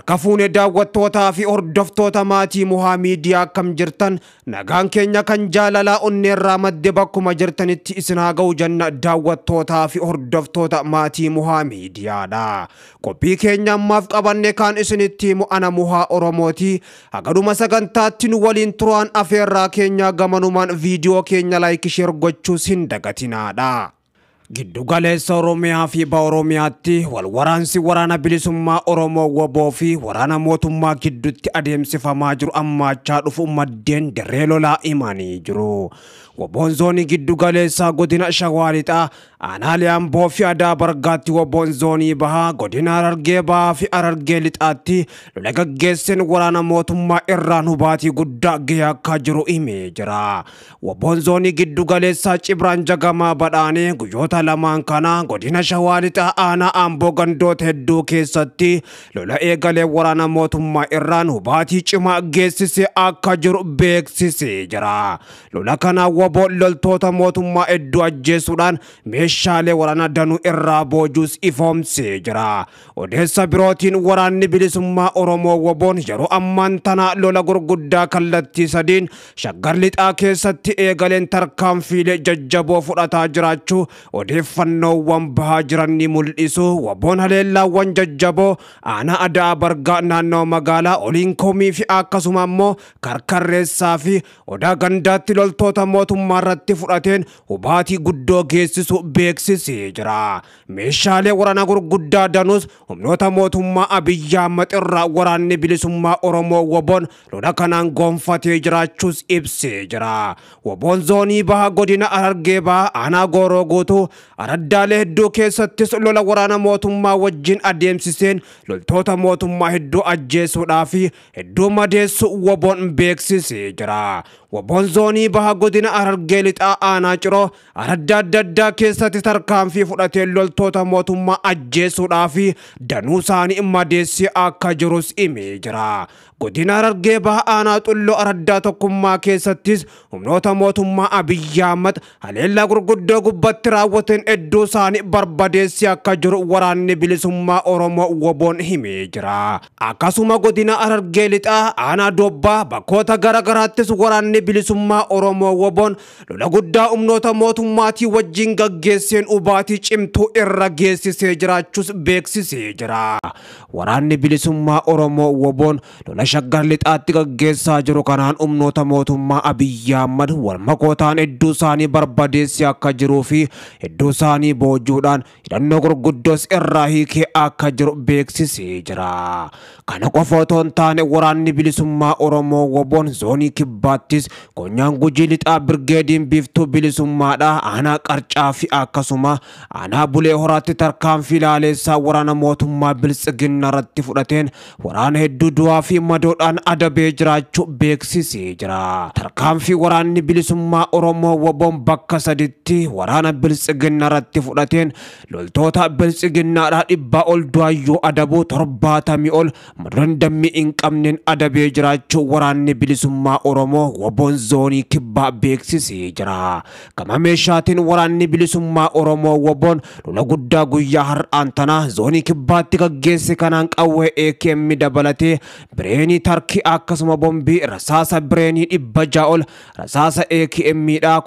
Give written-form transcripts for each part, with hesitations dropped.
Harkafuune daawwattootaa fi hordoftoota maatii Muhaa Miidiyaa akkam jirtan nagaan keenya kan jaalalaa onneerraa madde bakkuma jirtanitti isin haa ga'u janna daawwattootaa fi hordoftoota maatii Muhaa Miidiyaadha. Qophii keenya ammaaf qabanne kan isinitti himu ana Muhaa Oromooti. Hagaduma sagantaatti nu waliin turaan afeerraa keenya gamanumaan viidiyoo keenya like share gochuus hin dagatinaadha. Giddu galeessa Oromiyaa fi Oromiyaatti wal waraansi waraana bilisummaa Oromoo WBO fi waraana mootummaa gidduutti adeemsifamaa jiru ammaachaa dhufu maddeen dirree lolaa himanii jiru. WBO'n zoonii giddu galeessaa godina Shawaa Lixaa aanaalee Amboo fi Adaa Bargaatti WBO'n zoonii bahaa godina Harargee bahaa fi Harargee Lixaatti lola gaggeesseen waraana mootummaa irraan hubaatii guddaa gahee akka jiru himee jira. WBO'n zoonii giddu galeessaa Cibraan Jagamaa Badhaanee guyyoota lamaan kana godina Shawaa Lixaa aanaa Amboo gandoota hedduu keessatti lola eegalee waraana mootummaa irraan hubaatii cimaa geessisee akka jiru beeksisee jira. Lola kana WBO'n loltoota mootummaa hedduu ajjeesuudhaan meeshaalee waraana danuu irraa boojuus ifoomsee jira. Odeessa birootiin waraanni bilisummaa Oromoo WBO'n yeroo ammaan tana lola gurguddaa kallattii sadiin Shaggar Lixaa keessatti eegaleen tarkaanfiilee jajjaboo fudhataa jiraachuu odeeffannoowwan bahaa jiran ni mul'isu. WBO'n haleellaawwan jajjaboo aanaa Adaa Bargaa naannoo magaalaa Oliinkoomii fi akkasuma immoo Karkarreessaa fi Odaa Gandaatti loltoota mootummaa irratti fudhateen hubaatii guddoo geessisu beeksisee jira. Meeshaalee waraana gurguddaa danuus humnoota mootummaa Abiyyi Ahmad irraa waraanni bilisummaa Oromoo WBO'n lola kanaan gonfatee jiraachuus ibsee jira. WBO'n zoonii bahaa godina Harargee bahaa aanaa Gooroo guutuu araddaalee hedduu keessattis lola waraana mootummaa wajjin adeemsiseen loltoota mootummaa hedduu ajjeesuudhaa fi hedduu madeessu WBO'n beeksisee jira. WBO'n zoonii bahaa godina Harargee Lixaa aanaa Ciroo aradda adda addaa keessatti tarkaanfii fudhatee loltoota mootummaa ajjeesuudhaa fi danuu isaanii madeessee akka jirus himee jira. Godina Harargee bahaa aanaa Xulloo araddaa tokkummaa keessattis humnoota mootummaa Abiyyi Ahmad haleellaa gurguddoo gubbatti raawwateen hedduu isaanii barbadeessee akka jiru waraanni bilisummaa Oromoo WBO'n himee jira. Akkasuma godina Harargee Lixaa aanaa Dobbaa bakkoota garagaraattis waraanni bilisummaa Oromoo WBO'n lola guddaa humnoota mootummaatii wajjin gaggeesseen hubaatii cimtuu irra geessisee jiraachuus beeksisee jira. Waraanni bilisummaa Oromoo WBO'n lola Shaggar Lixaatti gaggeessaa jiru kanaan humnoota mootummaa Abiyyi Ahmad walmakootaan hedduu isaanii barbadeessee akka jiruu fi hedduu isaanii boojuudhaan hidhannoo gurguddoos irraa hiikee akka jiru beeksisee jira. Kana qofa otoo hin taane waraanni bilisummaa Oromoo WBO'n zoonii kibbaattis Konyaan Gujii Lixaa Birgeediin Biiftuu bilisummaadhaa aanaa Qarcaa fi akkasuma aanaa Bulee Horaatti tarkaanfii laaleessaa waraana mootummaa Biltsiginna irratti fudhateen waraana hedduu du'aa fi madoodhaan adabee jiraachuu beeksisee jira. Tarkaanfii waraanni bilisummaa Oromoo WBO'n bakka saditti waraana Biltsiginna irratti fudhateen loltoota Biltsiginnaadhaa 100 ol du'aayyuu adabuu 70 ol madoon dammii hin qabneen adabee jiraachuu waraanni bilisummaa Oromoo WBO'n zoonii kibbaa beeksisee jira. Gama meeshaatiin waraanni bilisummaa Oromoo WBO'n lola guddaa guyyaa har'aan tana zoonii kibbaatti gaggeesse kanaan qawwee AKM dabalatee bireenii tarkii akkasuma bombii rasaasa bireenii 600 ol rasaasa AKM'dhaa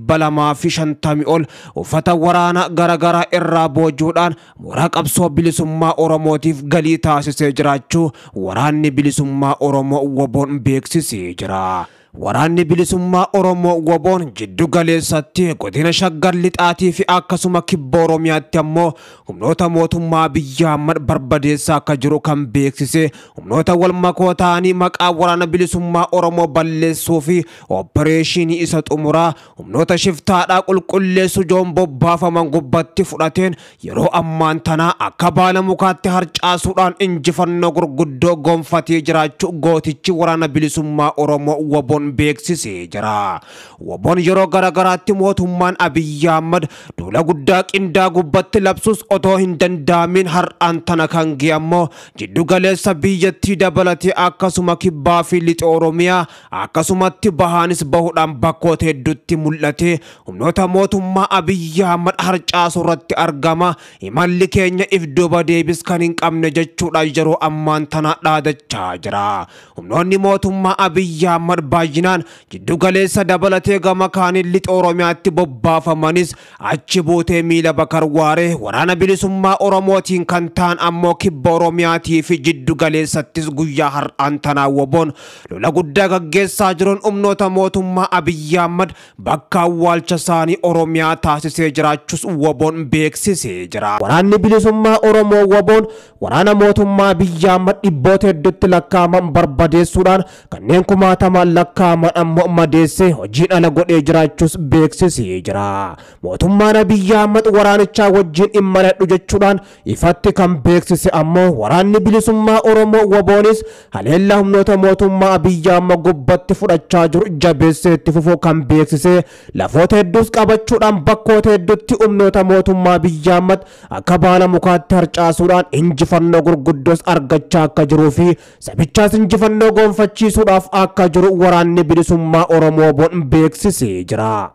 1250 ol uffata waraana garagaraa irraa boojuudhaan mooraa qabsoo bilisummaa Oromootiif galii taasisee jiraachuu waraanni bilisummaa Oromoo WBO'n beeksisee jira. Waraanni bilisummaa Oromoo WBO'n jiddu galeessatti godina Shaggar Lixaatii fi akkasuma kibba Oromiyaatti ammoo humnoota mootummaa Abiyyi Ahmad barbadeessaa akka jiru kan beeksise humnoota walmakoo ta'anii maqaa waraana bilisummaa Oromoo balleessuu fi opereeshinii isa xumuraa humnoota shiftaadhaa qulqulleessu joon bobbaafaman gubbatti fudhateen yeroo ammaan tanaa akka baala mukaatti harcaasuudhaan injifannoo gurguddoo gonfatee jiraachuu gootichi waraana bilisummaa Oromoo WBO'n woboon beeksisee jira. Woboon yeroo garagaraatti mootummaan Abiy Ahmed duula guddaa qindaa gubbatti labsus otoo hin danda'amin har'aan tana kan ge'ammoo jiddu galeessa biyyattii dabalatee akkasuma kibbaa fi lixa Oromiyaa akkasumatti bahaanis bahuudhaan bakkoota hedduutti mul'ate humnoota mootummaa Abiy Ahmed harcaasuu irratti argama. Imalli keenya if duuba deebis kan hin qabne jechuudha yeroo ammaan tana dhaadachaa jira. Humnoonni mootummaa Abiy Ahmed baay'inaan jiddu galeessa dabalatee gama kaaniin lixa Oromiyaatti bobbaafamanis achi buutee miila Bakar Waaree waraana bilisummaa Oromootiin kan ta'an ammoo kibba Oromiyaatii fi jiddu galeessattis guyyaa har'aan tanaa woboon lola guddaa gaggeessaa jiruun humnoota mootummaa Abiy Ahmed bakka awwaalcha isaanii Oromiyaa taasisee jiraachuus woboon beeksisee jira. Waraanni bilisummaa Oromoo woboon waraana mootummaa Abiy Ahmed dhibboota hedduutti lakkaa'aman barbadeessuudhaan kanneen kumaatamaan lakkaa'aman ammoo madeessee hojii dhala godhee jiraachuus beeksisee jira. Mootummaan Abiy Ahmed waraanichaa wajjin immaladhu jechuudhaan ifatti kan beeksise ammoo waraanni bilisummaa Oromoo woboonis haleellaa humnoota mootummaa Abiy Ahmed gubbatti fudhachaa jiru jabeessee itti fufuu kan beeksise lafoota hedduus qabachuudhaan bakkoota hedduutti humnoota mootummaa Abiy Ahmed akka baala mukaatti harcaasuudhaan injifannoo gurguddoos argachaa akka jiruu fi sabichaas injifannoo gonfachiisuudhaaf akka jiru waraanni bilisummaa Oromoo woboon beeksisee jira.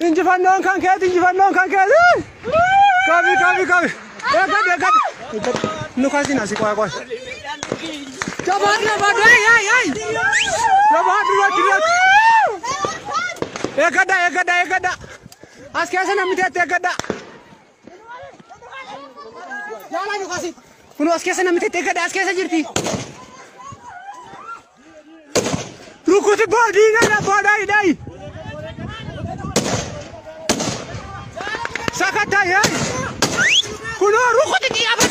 Injifannoon kan keeti. Kabi. Nu kasi nasi kwa. Jabat. Ekada. Askesa namite ekada. Jalan nu kasi. Kuno askesa namite ekada askesa jirti. Rukuti bodi na bodai. Sakatay. Kuno rukuti kiyafat.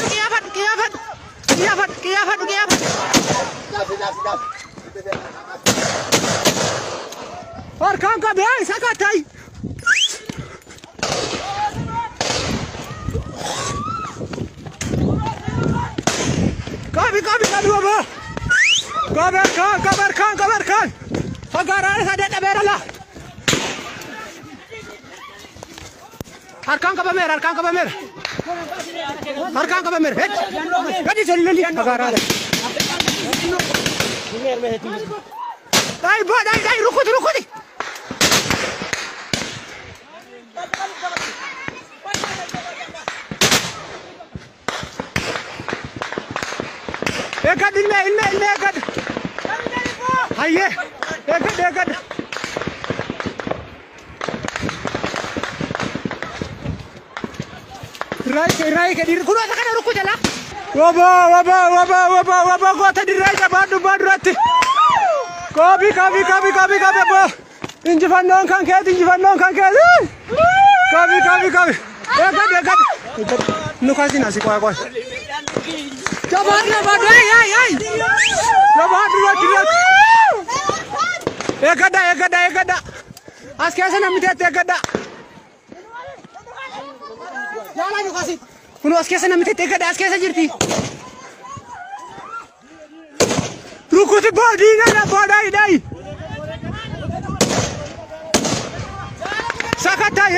Arkan ka be sakatay. Kabi baba. Kabar kan. Pagara sada taberala. Arkan ka bamer. Gadi solili pagara. Dai rukuti. Ekad inne. Haye. Ekad. Rai kadir kuno takana rukuti la. Waba gota dirai jabadu badratti. Kabi bo. Injifannoon kan keeti. Kabi. Ekad. Nu kasi nasi kwa. Jabat. Ekada. Askesa namite ekada. Jalan nu kasi. Kuno askesa namite ekada askesa jirti. Rukuti bodi na bodai. Sakatay.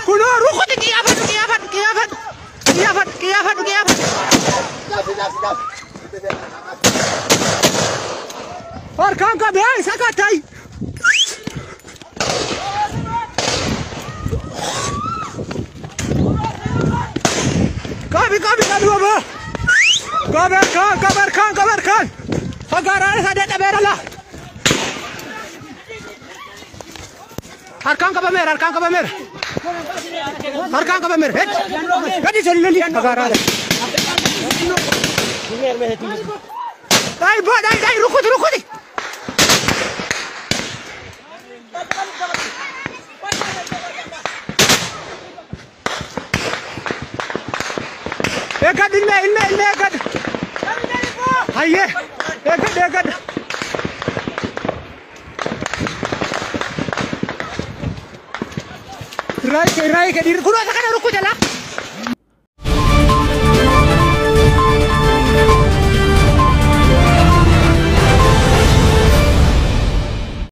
Kuno rukuti kiyafat. Arkan ka be sakatay. Kabi baba. Kabar kan. Pagara sada taberala. Arkan ka bamer. Gadi solili pagara. Dai rukuti. eegad illee eegad. Hayyee eegad. Raayika dhiirri kun akka kana rukkute laa.